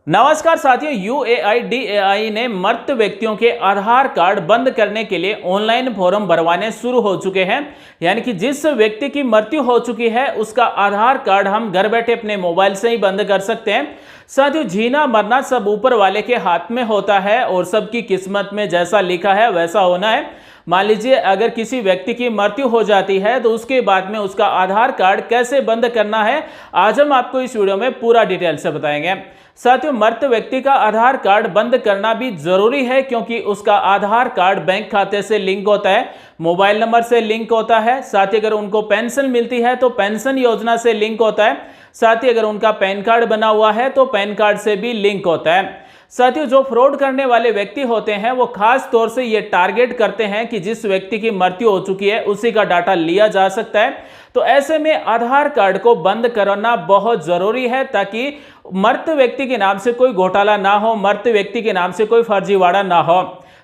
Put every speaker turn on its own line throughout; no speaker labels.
नमस्कार साथियों, UAIDAI ने मृत व्यक्तियों के आधार कार्ड बंद करने के लिए ऑनलाइन फॉर्म भरवाने शुरू हो चुके हैं। यानी कि जिस व्यक्ति की मृत्यु हो चुकी है उसका आधार कार्ड हम घर बैठे अपने मोबाइल से ही बंद कर सकते हैं। साथियों, जीना मरना सब ऊपर वाले के हाथ में होता है और सबकी किस्मत में जैसा लिखा है वैसा होना है। मान लीजिए अगर किसी व्यक्ति की मृत्यु हो जाती है तो उसके बाद में उसका आधार कार्ड कैसे बंद करना है, आज हम आपको इस वीडियो में पूरा डिटेल से बताएंगे। साथियों, मृत व्यक्ति का आधार कार्ड बंद करना भी जरूरी है क्योंकि उसका आधार कार्ड बैंक खाते से लिंक होता है, मोबाइल नंबर से लिंक होता है। साथ ही अगर उनको पेंशन मिलती है तो पेंशन योजना से लिंक होता है। साथ ही अगर उनका पैन कार्ड बना हुआ है तो पैन कार्ड से भी लिंक होता है। साथियों, जो फ्रॉड करने वाले व्यक्ति होते हैं वो खास तौर से ये टारगेट करते हैं कि जिस व्यक्ति की मृत्यु हो चुकी है उसी का डाटा लिया जा सकता है। तो ऐसे में आधार कार्ड को बंद करना बहुत जरूरी है ताकि मृत व्यक्ति के नाम से कोई घोटाला ना हो, मृत व्यक्ति के नाम से कोई फर्जीवाड़ा ना हो।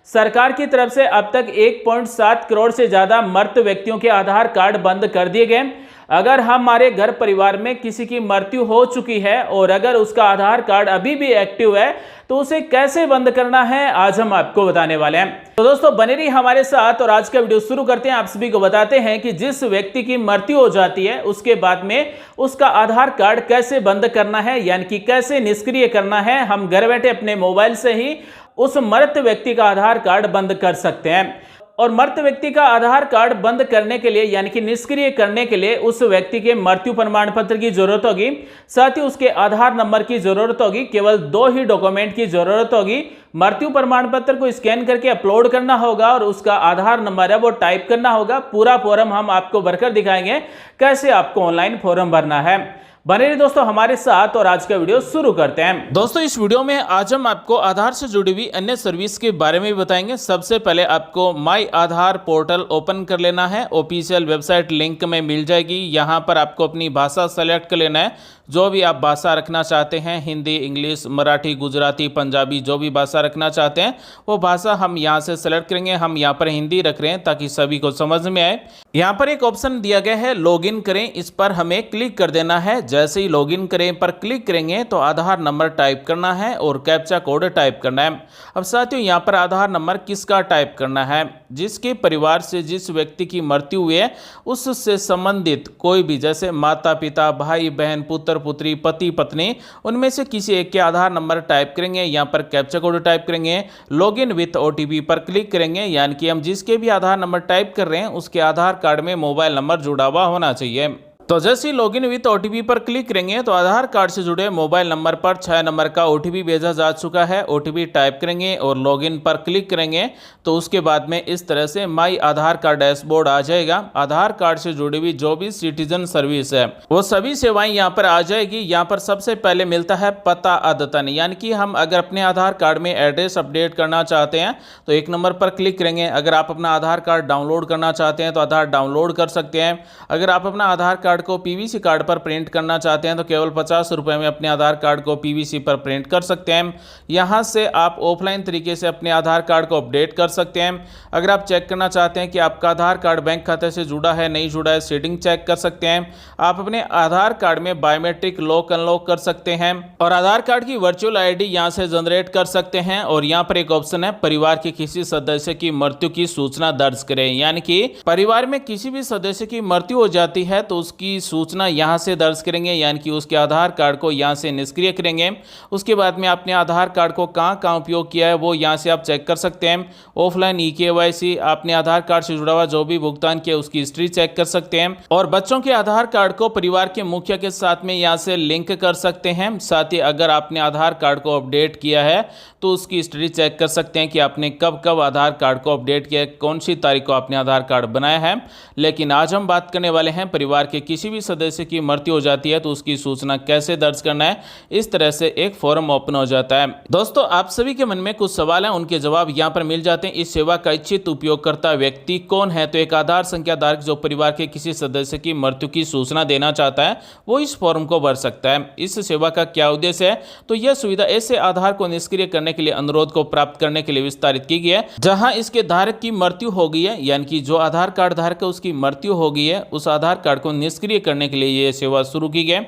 सरकार की तरफ से अब तक 1.7 करोड़ से ज्यादा मृत व्यक्तियों के आधार कार्ड बंद कर दिए गए। अगर हमारे घर परिवार में किसी की मृत्यु हो चुकी है और अगर उसका आधार कार्ड अभी भी एक्टिव है तो उसे कैसे बंद करना है आज हम आपको बताने वाले हैं। तो दोस्तों बने रहिए हमारे साथ और आज का वीडियो शुरू करते हैं। आप सभी को बताते हैं कि जिस व्यक्ति की मृत्यु हो जाती है उसके बाद में उसका आधार कार्ड कैसे बंद करना है, यानी कि कैसे निष्क्रिय करना है। हम घर बैठे अपने मोबाइल से ही उस मृत व्यक्ति का आधार कार्ड बंद कर सकते हैं। और मृत व्यक्ति का आधार कार्ड बंद करने के लिए यानी कि निष्क्रिय करने के लिए उस व्यक्ति के मृत्यु प्रमाण पत्र की जरूरत होगी, साथ ही उसके आधार नंबर की जरूरत होगी। केवल 2 ही डॉक्यूमेंट की जरूरत होगी। मृत्यु प्रमाण पत्र को स्कैन करके अपलोड करना होगा और उसका आधार नंबर है वो टाइप करना होगा। पूरा फॉर्म हम आपको भरकर दिखाएंगे कैसे आपको ऑनलाइन फॉर्म भरना है। बने रहिए दोस्तों हमारे साथ और आज का वीडियो शुरू करते हैं। दोस्तों इस वीडियो में आज हम आपको आधार से जुड़ी हुई अन्य सर्विस के बारे में भी बताएंगे। सबसे पहले आपको माई आधार पोर्टल ओपन कर लेना है। ऑफिशियल वेबसाइट लिंक में मिल जाएगी। यहाँ पर आपको अपनी भाषा सेलेक्ट कर लेना है, जो भी आप भाषा रखना चाहते हैं, हिंदी, इंग्लिश, मराठी, गुजराती, पंजाबी, जो भी भाषा रखना चाहते हैं वो भाषा हम यहाँ से सेलेक्ट करेंगे। हम यहाँ पर हिंदी रख रहे हैं ताकि सभी को समझ में आए। यहाँ पर एक ऑप्शन दिया गया है लॉगिन करें, इस पर हमें क्लिक कर देना है। जैसे ही लॉगिन करें पर क्लिक करेंगे तो आधार नंबर टाइप करना है और कैप्चा कोड टाइप करना है। अब साथियों यहाँ पर आधार नंबर किसका टाइप करना है? जिसके परिवार से जिस व्यक्ति की मृत्यु हुई है उससे संबंधित कोई भी, जैसे माता पिता, भाई बहन, पुत्र पुत्री, पति पत्नी, उनमें से किसी एक के आधार नंबर टाइप करेंगे। यहाँ पर कैप्चा कोड टाइप करेंगे, लॉगिन विथ OTP पर क्लिक करेंगे। यानी कि हम जिसके भी आधार नंबर टाइप कर रहे हैं उसके आधार कार्ड में मोबाइल नंबर जुड़ा हुआ होना चाहिए। तो जैसे ही लॉगिन विथ OTP पर क्लिक करेंगे तो आधार कार्ड से जुड़े मोबाइल नंबर पर 6 नंबर का OTP भेजा जा चुका है। OTP टाइप करेंगे और लॉगिन पर क्लिक करेंगे तो उसके बाद में इस तरह से माई आधार कार्ड डैशबोर्ड आ जाएगा। आधार कार्ड से जुड़ी हुई जो भी सिटीजन सर्विस है वो सभी सेवाएं यहाँ पर आ जाएगी। यहाँ पर सबसे पहले मिलता है पता अद्यतन, यानी कि हम अगर अपने आधार कार्ड में एड्रेस अपडेट करना चाहते हैं तो 1 नंबर पर क्लिक करेंगे। अगर आप अपना आधार कार्ड डाउनलोड करना चाहते हैं तो आधार डाउनलोड कर सकते हैं। अगर आप अपना आधार कार्ड को PVC कार्ड पर प्रिंट करना चाहते हैं तो केवल 50 रुपए में अपने आधार कार्ड को PVC पर प्रिंट कर सकते हैं। यहां से आप ऑफलाइन तरीके से अपने आधार कार्ड को अपडेट कर सकते हैं। अगर आप चेक करना चाहते हैं कि आपका आधार कार्ड बैंक खाते से जुड़ा है नहीं जुड़ा है, सेटिंग चेक कर सकते हैं। आप अपने आधार कार्ड में बायोमेट्रिक लॉक अनलॉक कर सकते हैं और आधार कार्ड की वर्चुअल ID यहां से जनरेट कर सकते हैं। और यहां पर एक ऑप्शन है परिवार के किसी सदस्य की मृत्यु की सूचना दर्ज करें, यानी कि परिवार में किसी भी सदस्य की मृत्यु हो जाती है तो उसकी सूचना यहां से दर्ज करेंगे, यानी कि उसके आधार कार्ड को यहां से निष्क्रिय करेंगे। उसके बाद में आपने आधार कार्ड को कहां उपयोग किया है वो यहां से आप चेक कर सकते हैं। ऑफलाइन eKYC, आपने आधार कार्ड से जुड़ा हुआ जो भी भुगतान किया उसकी हिस्ट्री चेक कर सकते हैं। और बच्चों के आधार कार्ड को परिवार के मुखिया के साथ में यहां से लिंक कर सकते हैं। साथ ही अगर आपने आधार कार्ड को अपडेट किया है तो उसकी हिस्ट्री चेक कर सकते हैं कि आपने कब कब आधार कार्ड को अपडेट किया, कौन सी तारीख को आपने आधार कार्ड बनाया है। लेकिन आज हम बात करने वाले हैं परिवार के किसी भी सदस्य की मृत्यु हो जाती है तो उसकी सूचना कैसे दर्ज करना है। इस तरह से एक फॉर्म ओपन हो जाता है। दोस्तों आप सभी के मन में कुछ सवाल हैं, उनके जवाब यहाँ पर मिल जाते हैं। इस सेवा का इच्छित उपयोगकर्ता व्यक्ति कौन है? तो एक आधार संख्या धारक जो परिवार के किसी सदस्य की मृत्यु की सूचना देना चाहता है वो इस फॉर्म को भर सकता है। इस सेवा का क्या उद्देश्य है? तो यह सुविधा ऐसे आधार को निष्क्रिय करने के लिए अनुरोध को प्राप्त करने के लिए विस्तारित की गई है जहां इसके धारक की मृत्यु हो गई है, यानी कि जो आधार कार्ड धारक है उसकी मृत्यु हो गई है, उस आधार कार्ड को निष्क्रिय निष्क्रिय करने के लिए ये सेवा शुरू की गई।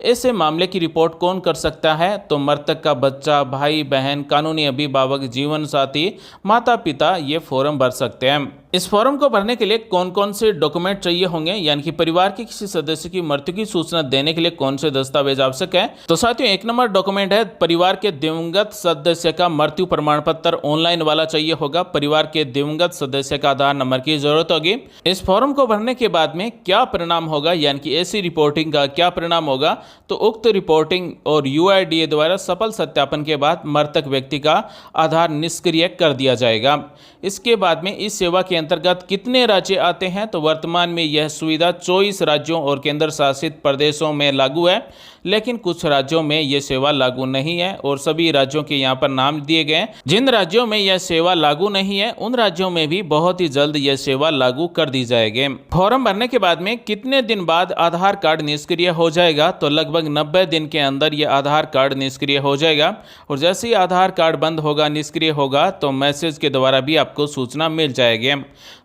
ऐसे मामले की रिपोर्ट कौन कर सकता है? तो मृतक का बच्चा, भाई बहन, कानूनी अभिभावक, जीवन साथी, माता पिता ये फॉर्म भर सकते हैं। इस फॉर्म को भरने के लिए कौन कौन से डॉक्यूमेंट चाहिए होंगे, यानी कि परिवार के किसी सदस्य की मृत्यु की सूचना देने के लिए कौन से दस्तावेज आवश्यक है? तो साथियों, 1 नंबर डॉक्यूमेंट है परिवार के दिवंगत सदस्य का मृत्यु प्रमाण पत्र ऑनलाइन वाला चाहिए होगा। परिवार के दिवंगत सदस्य का आधार नंबर की जरूरत होगी। इस फॉर्म को भरने के बाद में क्या परिणाम होगा, यानी कि ऐसी रिपोर्टिंग का क्या परिणाम होगा? तो उक्त रिपोर्टिंग और UIDAI द्वारा सफल सत्यापन के बाद मृतक व्यक्ति का आधार निष्क्रिय कर दिया जाएगा। इसके बाद में इस सेवा के अंतर्गत कितने राज्य आते हैं? तो वर्तमान में यह सुविधा 24 राज्यों और केंद्र शासित प्रदेशों में लागू है, लेकिन कुछ राज्यों में यह सेवा लागू नहीं है और सभी राज्यों के यहाँ पर नाम दिए गए हैं। जिन राज्यों में यह सेवा लागू नहीं है उन राज्यों में भी बहुत ही जल्द यह सेवा लागू कर दी जाएगी। फॉर्म भरने के बाद में कितने दिन बाद आधार कार्ड निष्क्रिय हो जाएगा? तो लगभग 90 दिन के अंदर यह आधार कार्ड निष्क्रिय हो जाएगा और जैसे ही आधार कार्ड बंद होगा, निष्क्रिय होगा, तो मैसेज के द्वारा भी आपको सूचना मिल जाएगी।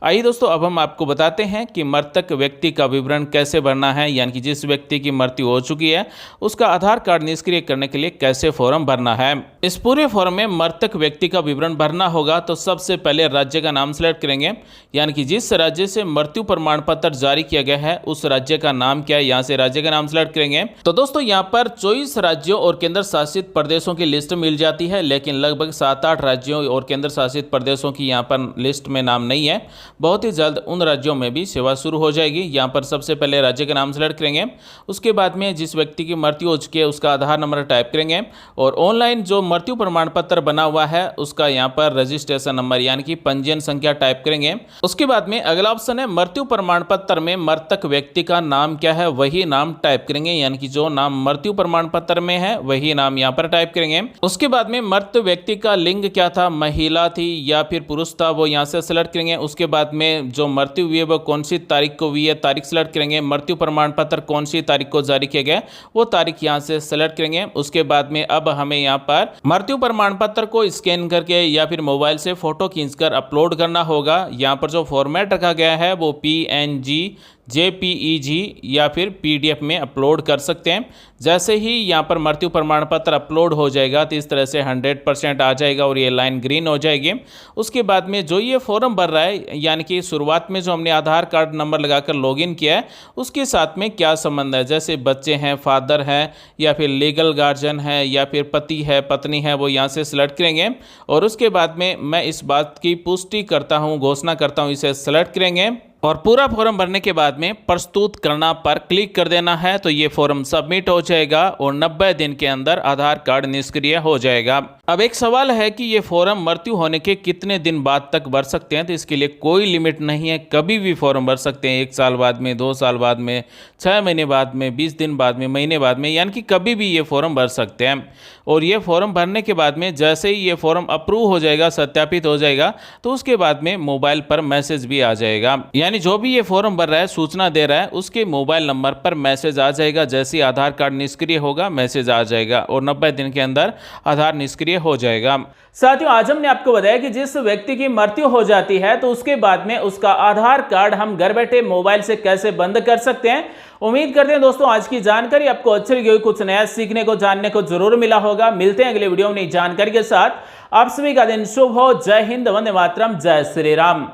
आइए दोस्तों, अब हम आपको बताते हैं कि मृतक व्यक्ति का विवरण कैसे भरना है, यानी कि जिस व्यक्ति की मृत्यु हो चुकी है उसका आधार कार्ड निष्क्रिय करने के लिए कैसे फॉर्म भरना है। इस पूरे फॉर्म में मृतक व्यक्ति का विवरण भरना होगा। तो सबसे पहले राज्य का नाम सेलेक्ट करेंगे, यानी कि जिस राज्य से मृत्यु प्रमाण पत्र जारी किया गया है उस राज्य का नाम क्या है, यहाँ से राज्य का नाम सेलेक्ट करेंगे। तो दोस्तों, यहाँ पर 24 राज्यों और केंद्र शासित प्रदेशों की लिस्ट मिल जाती है, लेकिन लगभग 7-8 राज्यों और केंद्र शासित प्रदेशों की यहाँ पर लिस्ट में नाम नहीं है। बहुत ही जल्द उन राज्यों में भी सेवा शुरू हो जाएगी। यहाँ पर सबसे पहले राज्य का नाम सेलेक्ट करेंगे, उसके बाद में जिस व्यक्ति की मृत्यु हो चुकी है उसका आधार नंबर टाइप करेंगे और ऑनलाइन जो मृत्यु प्रमाण पत्र बना हुआ है उसका यहाँ पर रजिस्ट्रेशन नंबर यानी कि पंजीयन संख्या टाइप करेंगे। उसके बाद में अगला ऑप्शन है मृत्यु प्रमाण पत्र में मृतक व्यक्ति का नाम क्या है वही नाम टाइप करेंगे, यानी कि जो नाम मृत्यु प्रमाण पत्र में है वही नाम यहाँ पर टाइप करेंगे। उसके बाद में मृत व्यक्ति का लिंग क्या था, महिला थी या फिर पुरुष था, वो यहाँ से सिलेक्ट करेंगे। उसके बाद में जो मृत्यु हुई है वो कौन सी तारीख को हुई है, तारीख सेलेक्ट करेंगे। मृत्यु प्रमाण पत्र कौन सी तारीख को जारी किया गया वो तारीख यहाँ से सेलेक्ट करेंगे। उसके बाद में अब हमें यहाँ पर मृत्यु प्रमाण पत्र को स्कैन करके या फिर मोबाइल से फोटो खींचकर अपलोड करना होगा। यहाँ पर जो फॉर्मेट रखा गया है वो PNG, JPEG या फिर PDF में अपलोड कर सकते हैं। जैसे ही यहाँ पर मृत्यु प्रमाण पत्र अपलोड हो जाएगा तो इस तरह से 100% आ जाएगा और ये लाइन ग्रीन हो जाएगी। उसके बाद में जो ये फॉर्म भर रहा है, यानी कि शुरुआत में जो हमने आधार कार्ड नंबर लगाकर लॉगिन किया है उसके साथ में क्या संबंध है, जैसे बच्चे हैं, फादर हैं या फिर लीगल गार्जियन है या फिर पति है, पत्नी है, वो यहाँ से सिलेक्ट करेंगे। और उसके बाद में मैं इस बात की पुष्टि करता हूँ, घोषणा करता हूँ, इसे सेलेक्ट करेंगे और पूरा फॉर्म भरने के बाद में प्रस्तुत करना पर क्लिक कर देना है। तो ये फॉर्म सबमिट हो जाएगा और 90 दिन के अंदर आधार कार्ड निष्क्रिय हो जाएगा। अब एक सवाल है कि ये फॉर्म मृत्यु होने के कितने दिन बाद तक भर सकते हैं? तो इसके लिए कोई लिमिट नहीं है, कभी भी फॉर्म भर सकते हैं। 1 साल बाद में, 2 साल बाद में, 6 महीने बाद में, 20 दिन बाद में, महीने बाद में, यानी कि कभी भी ये फॉर्म भर सकते हैं। और ये फॉर्म भरने के बाद में जैसे ही ये फॉर्म अप्रूव हो जाएगा, सत्यापित हो जाएगा, तो उसके बाद में मोबाइल पर मैसेज भी आ जाएगा, यानी जो भी ये फॉर्म भर रहा है, सूचना दे रहा है, उसके मोबाइल नंबर पर मैसेज आ जाएगा। जैसे ही आधार कार्ड निष्क्रिय होगा मैसेज आ जाएगा और 90 दिन के अंदर आधार निष्क्रिय हो जाएगा।
साथियों, आज हमने आपको बताया कि जिस व्यक्ति की मृत्यु हो जाती है तो उसके बाद में उसका आधार कार्ड हम घर बैठे मोबाइल से कैसे बंद कर सकते हैं। उम्मीद करते हैं दोस्तों आज की जानकारी आपको अच्छी लगी होगी, कुछ नया सीखने को, जानने को जरूर मिला होगा। मिलते हैं अगले वीडियो में नई जानकारी के साथ। आप सभी का दिन शुभ हो। जय हिंद, वंदे मातरम, जय श्री राम।